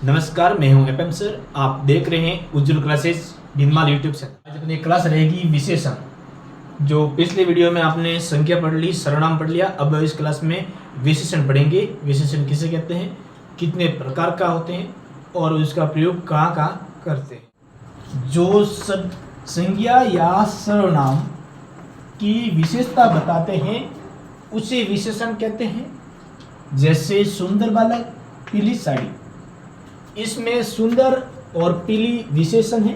नमस्कार, मैं हूं एपएम सर। आप देख रहे हैं उज्जवल क्लासेस भिनमाल यूट्यूब चैनल। आज अपनी क्लास रहेगी विशेषण। जो पिछले वीडियो में आपने संख्या पढ़ ली, सर्वनाम पढ़ लिया, अब इस क्लास में विशेषण पढ़ेंगे। विशेषण किसे कहते हैं, कितने प्रकार का होते हैं और उसका प्रयोग कहाँ कहाँ करते हैं। जो शब्द संज्ञा या सर्वनाम की विशेषता बताते हैं उसे विशेषण कहते हैं। जैसे सुंदर बालक, पीली साड़ी, इसमें सुंदर और पीली विशेषण है।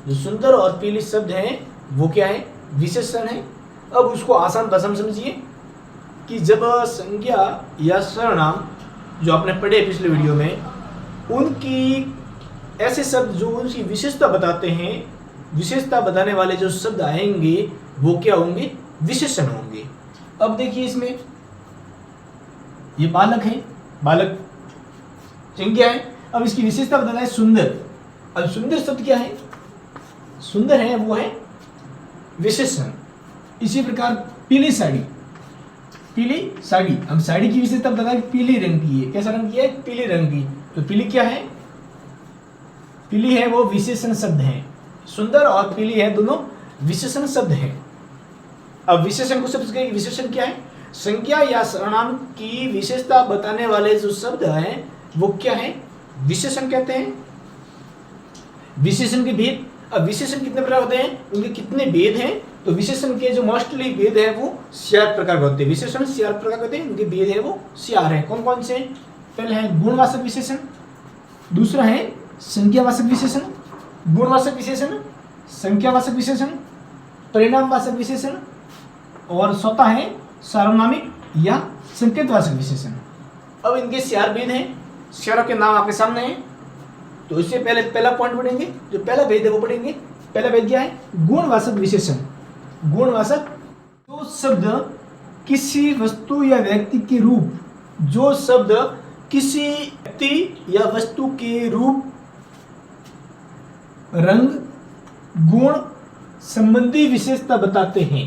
जो सुंदर और पीली शब्द हैं वो क्या है, विशेषण है। अब उसको आसान भाषा में समझिए कि जब संज्ञा या सर्वनाम जो आपने पढ़े पिछले वीडियो में, उनकी ऐसे शब्द जो उनकी विशेषता बताते हैं, विशेषता बताने वाले जो शब्द आएंगे वो क्या होंगे, विशेषण होंगे। अब देखिए, इसमें ये बालक है, बालक संज्ञा है। अब इसकी विशेषता बताना है सुंदर। अब सुंदर शब्द क्या है, सुंदर है वो है विशेषण। इसी प्रकार पीली साड़ी, पीली साड़ी, अब साड़ी की विशेषता बताना है पीली रंग की है। कैसा रंग की है, पीली रंग की। तो पीली क्या है, पीली है वो विशेषण शब्द है। सुंदर और पीली है दोनों विशेषण शब्द है। अब विशेषण को समझ गए, विशेषण क्या है, संज्ञा या सर्वनाम की विशेषता बताने वाले जो शब्द हैं वो क्या है, विशेषण कहते हैं। विशेषण के भेद, अब विशेषण कितने प्रकार होते हैं, उनके कितने भेद हैं। तो विशेषण के जो मोस्टली भेद है वो 4 प्रकार के होते हैं। विशेषण 4 प्रकार के होते हैं, उनके भेद है वो 4 है। कौन कौन से, पहले है गुणवाचक विशेषण, दूसरा है संज्ञावाचक विशेषण, गुणवाचक विशेषण, संख्यावाचक विशेषण, परिणामवाचक विशेषण, और चौथा है सार्वनामिक या संकेतवाचक विशेषण। अब इनके 4 भेद हैं, 4 के नाम आपके सामने हैं। तो इससे पहले पहला पॉइंट पढ़ेंगे, जो पहला भेद है वो पढ़ेंगे। पहला भेद क्या है, गुणवाचक विशेषण। गुणवाचक, जो शब्द किसी वस्तु या व्यक्ति के रूप, जो शब्द किसी व्यक्ति या वस्तु के रूप, रंग, गुण संबंधी विशेषता बताते हैं,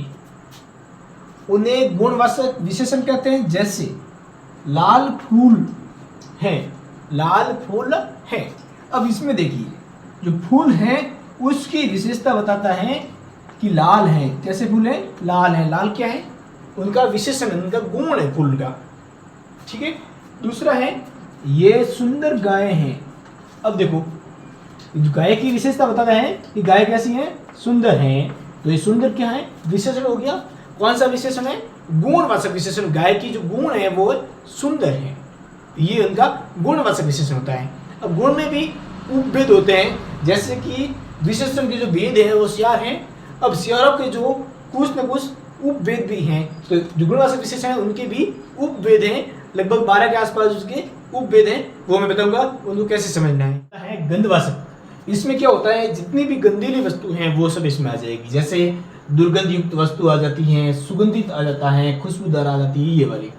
उन्हें गुणवाचक विशेषण कहते हैं। जैसे लाल फूल है, लाल फूल है। अब इसमें देखिए, जो फूल है उसकी विशेषता बताता है कि लाल है। कैसे फूल है, लाल है। लाल क्या है, उनका विशेषण, उनका गुण है फूल का। ठीक है। दूसरा है ये सुंदर गाय है। अब देखो, गाय की विशेषता बताता है कि गाय कैसी है, सुंदर है। तो ये सुंदर क्या है, विशेषण हो गया। कौन सा विशेषण है, गुणवाचक विशेषण। गाय की जो गुण है वो सुंदर है, ये उनका गुणवाचक विशेषण होता है। अब गुण में भी उपभेद होते हैं, जैसे कि विशेषण के जो भेद है वो 4 हैं। अब 4 के जो कुछ न कुछ उपभेद भी हैं। तो जो गुणवाचक विशेषण है उनके भी उपभेद हैं, लगभग 12 के आसपास उसके उपभेद हैं। वो मैं बताऊंगा उनको कैसे समझना है। गंधवाचक, इसमें क्या होता है, जितनी भी गंधीली वस्तु हैं वो सब इसमें आ जाएगी। जैसे दुर्गंध युक्त वस्तु आ जाती हैं, सुगंधित आ जाता है, खुशबूदार आ जाती है, ये वाली।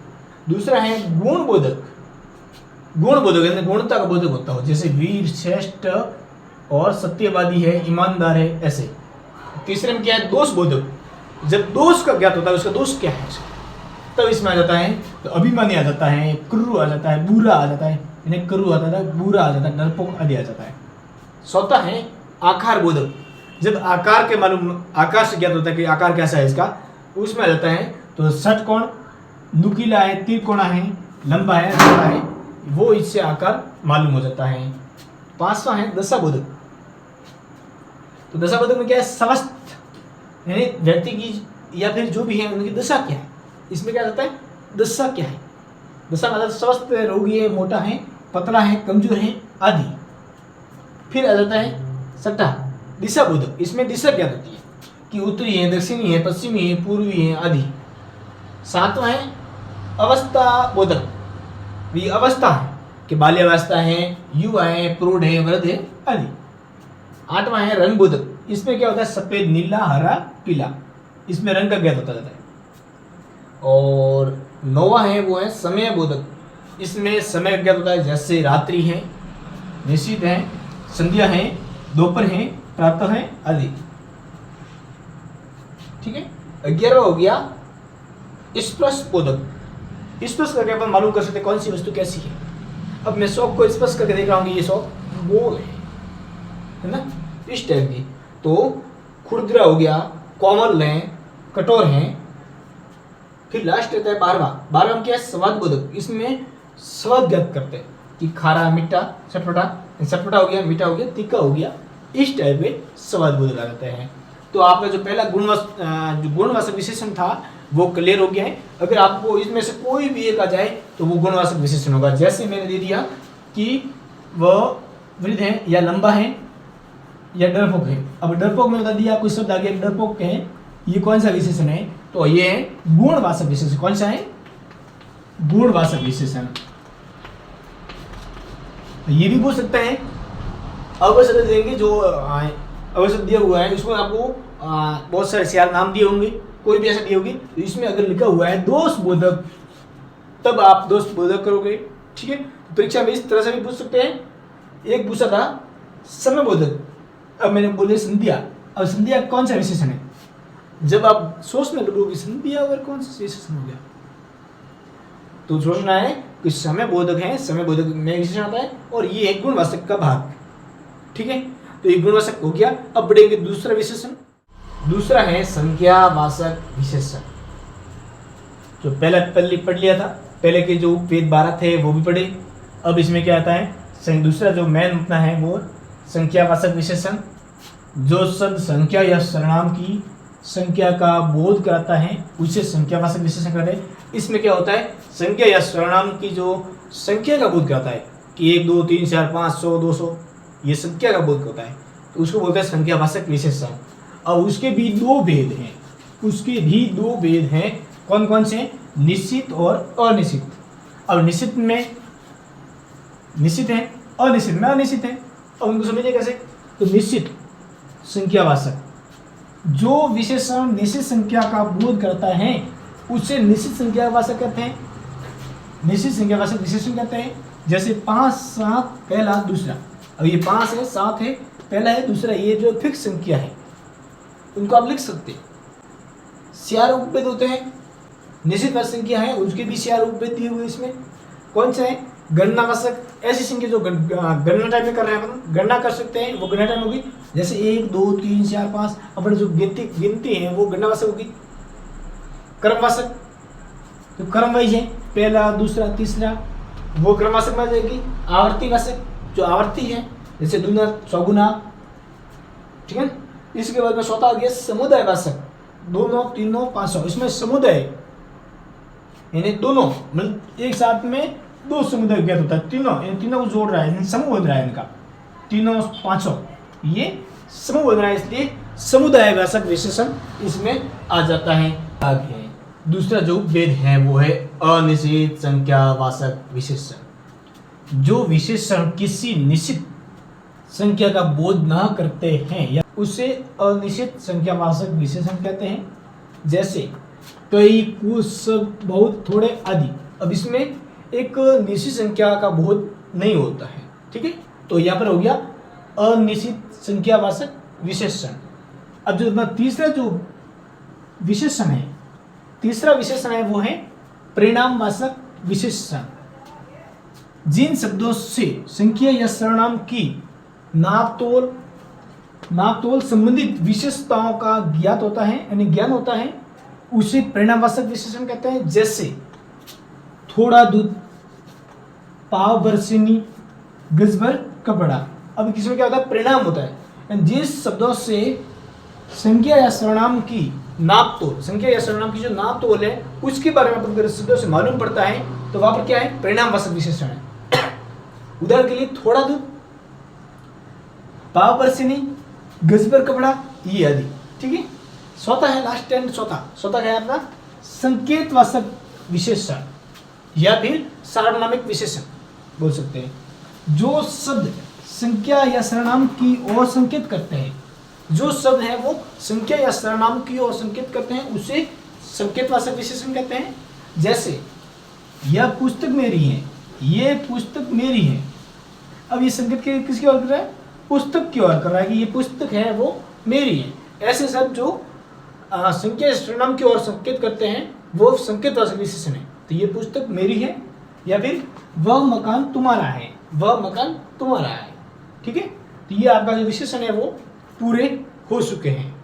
दूसरा है गुणबोधक। गुणबोधक यानी गुणता का बोधक होता हो, जैसे वीर, श्रेष्ठ और सत्यवादी है, ईमानदार है, ऐसे। तीसरे में क्या है, दोष बोधक। जब दोष का ज्ञात होता है, उसका दोष क्या है तब इसमें आ जाता है। तो अभिमानी आ जाता है, क्रूर आ जाता है, बुरा आ जाता है, यानी क्रूर आता है, बुरा आ जाता है, डरपोक आदि आ जाता है। चौथा है आकार बोधक। जब आकार के मालूम, आकार से ज्ञात होता है कि आकार कैसा है इसका, उसमें आ जाता है। तो षटकोण, नुकीला है, त्रिकोणा है, लंबा है, चौड़ा है, वो इससे आकार मालूम हो जाता है। 5वां है दशाबोधक। तो दशाबोधक में क्या है, स्वस्थ, यानी व्यक्ति की या फिर जो भी है उनकी दशा क्या है, इसमें क्या जाता है, दशा क्या है। दशा मतलब स्वस्थ है, रोगी है, मोटा है, पतला है, कमजोर है, आदि। फिर आ जाता है 6वां दिशा बोधक। इसमें दिशा क्या होती है कि उत्तरी है, दक्षिणी है, पश्चिमी है, पूर्वी है, आदि। 7वां है अवस्था बोधक। ये अवस्था है कि बाल्यावस्था है, युवा है, प्रौढ़ है, वृद्ध है, आदि। 8वां है रंग बोधक। इसमें क्या होता है, सफेद, नीला, हरा, पीला, इसमें रंग का ज्ञात होता जाता है। और 9वां है वो है समय बोधक। इसमें समय ज्ञात होता है, जैसे रात्रि है, निश्चित है, संध्या है, दोपहर है, प्रातः है, आदि। ठीक है। 11वां हो गया स्पर्श बोधक। स्पर्श करके अपन मालूम कर सकते कौन सी वस्तु कैसी है। अब मैं शौक को स्पष्ट करके देख रहा हूँ कि ये शौक गोल है ना, इस टाइप की। तो खुरदरा हो गया, कोमल है, कठोर है। फिर लास्ट रहता है 12वां में क्या है, स्वाद बोधक। इसमें स्वाद ज्ञात करते हैं कि खारा, मीठा, चटपटा। चटपटा हो गया, मीठा हो गया, तीखा हो गया, इस टाइप के स्वाद बोधक आ जाते हैं। तो आपका जो पहला गुणवाचक विशेषण था वो क्लियर हो गया है। अगर आपको इसमें से कोई भी एक आ जाए तो वो गुणवाचक विशेषण होगा। जैसे मैंने दे दिया कि वह वृद्ध है या लंबा है या डरपोक है। अब डरपोक में बता दिया, कोई शब्द आ गया डरपोक है, ये कौन सा विशेषण है, तो ये है गुणवाचक विशेषण। कौन सा है, गुणवाचक विशेषण। ये भी पूछ सकते हैं, अवशब्द देंगे, जो अवशब्द दिया हुआ है उसमें आपको बहुत सारे सियार नाम दिए होंगे, कोई भी ऐसा दिए होगी, तो इसमें अगर लिखा हुआ है दोष बोधक, तब आप दोष बोधक करोगे। ठीक है, परीक्षा में इस तरह से भी पूछ सकते हैं। एक पूछा था समय बोधक, अब मैंने बोले संध्या। अब संध्या कौन सा विशेषण है, जब आप सोचने लगोगे संध्या और कौन सा विशेषण हो गया, तो सोचना है कि समय बोधक है, समय बोधक में विशेषण आता है, और ये एक गुणवाचक का भाग। ठीक है, तो ये गुणवाचक हो गया। अब बढ़ेंगे दूसरा विशेषण। दूसरा है संख्यावाचक विशेषण, जो पहले पढ़ लिया था। पहले के जो उपवेद 12 थे वो भी पढ़े। अब इसमें क्या आता है, दूसरा जो मेन अपना है वो संख्यावाचक विशेषण। जो शब्द संख्या या सर्वनाम की संख्या का बोध कराता है उसे संख्यावाचक विशेषण कहते हैं। इसमें क्या होता है, संख्या या सर्वनाम की जो संख्या का बोध कराता है कि 1 2 3 4 5 100 200, ये संख्या का बोध होता है, तो उसको बोलते हैं संख्यावाचक विशेषण। अब उसके भी दो भेद हैं, कौन कौन से, निश्चित और अनिश्चित। अब निश्चित में निश्चित है, अनिश्चित में अनिश्चित है। अब उनको समझिए कैसे, तो निश्चित संख्यावाचक, जो विशेषण निश्चित संख्या का बोध करता है उसे निश्चित संख्यावाचक कहते हैं, निश्चित संख्यावाचक विशेषण कहते हैं। जैसे 5 7 पहला दूसरा, अब ये 5 है 7 है, पहला है दूसरा, ये जो फिक्स संख्या है उनको आप लिख सकते हैं। सियार उपभेद होते हैं, निश्चित संख्या है उसके भी सियार उपभेद दिए हुए। इसमें कौन सा है, गणनावाचक, ऐसी संख्या जो गणना टाइप में कर रहे हैं अपन, गणना कर सकते हैं, वो गणना टाइप होगी। जैसे 1 2 3 4 5 अपन जो गिनती है वो गणनावाचक होगी। क्रमवाचक, तो क्रम वाइज है, पहला दूसरा तीसरा, वो क्रमवाचक में आ जाएगी। आवर्तीवाचक, जो आवर्ती है, जैसे दूना चौगुना। ठीक है, इसके बाद में चौथा आ गया समुदायवाचक, 2 3 500। इसमें समुदाय यानी दोनों, मतलब एक साथ में दो समुदाय ज्ञात होता है, तीनों को जोड़ रहा है, समूह बन रहा है इनका, 3 500, ये समूह बन रहा है, इसलिए समुदायवाचक विशेषण इसमें आ जाता है। आगे दूसरा जो भेद है वो है अनिश्चित संख्यावाचक विशेषण। जो विशेषण किसी निश्चित संख्या का बोध न करते हैं या उसे अनिश्चित संख्यावाचक विशेषण कहते हैं। जैसे कई, कुछ, सब, बहुत, थोड़े आदि। अब इसमें एक निश्चित संख्या का बोध नहीं होता है। ठीक है, तो यहाँ पर हो गया अनिश्चित संख्यावाचक विशेषण। अब जो अपना तीसरा विशेषण है वो है परिणामवाचक विशेषण। जिन शब्दों से संख्या या सर्वनाम की नापतोल संबंधित विशेषताओं का ज्ञात होता है यानी ज्ञान होता है, उसे परिणामवाचक विशेषण कहते हैं। जैसे थोड़ा दूध, पाव बरसीनी, गज भर कपड़ा। अब किसमें क्या होता है, परिणाम होता है। जिस शब्दों से संख्या या सर्वनाम की नापतोल, संख्या या सर्वनाम की जो नापतोल है उसके बारे में अपन शब्दों से मालूम पड़ता है, तो वहां पर क्या है, परिणामवाचक विशेषण है। उदाहरण के लिए थोड़ा दूध, पाव बरसीनी, गज भर कपड़ा, ये आदि। ठीक है, चौथा है लास्ट एंड चौथा है अपना संकेतवाचक विशेषण या फिर सार्वनामिक विशेषण बोल सकते हैं। जो शब्द संख्या या सर्वनाम की ओर संकेत करते हैं, जो शब्द है वो संख्या या सर्वनाम की ओर संकेत करते हैं, उसे संकेतवाचक विशेषण कहते हैं। जैसे यह पुस्तक मेरी है, ये पुस्तक मेरी है। अब ये संकेत किसकी ओर कर रहा है, पुस्तक की ओर कर रहा है कि ये पुस्तक है वो मेरी है। ऐसे शब्द जो संख्या या सर्वनाम की ओर संकेत करते हैं वो संकेतवाचक विशेषण है। तो ये पुस्तक मेरी है, या फिर वह मकान तुम्हारा है, वह मकान तुम्हारा है। ठीक है, तो ये आपका जो विशेषण है वो पूरे हो चुके हैं।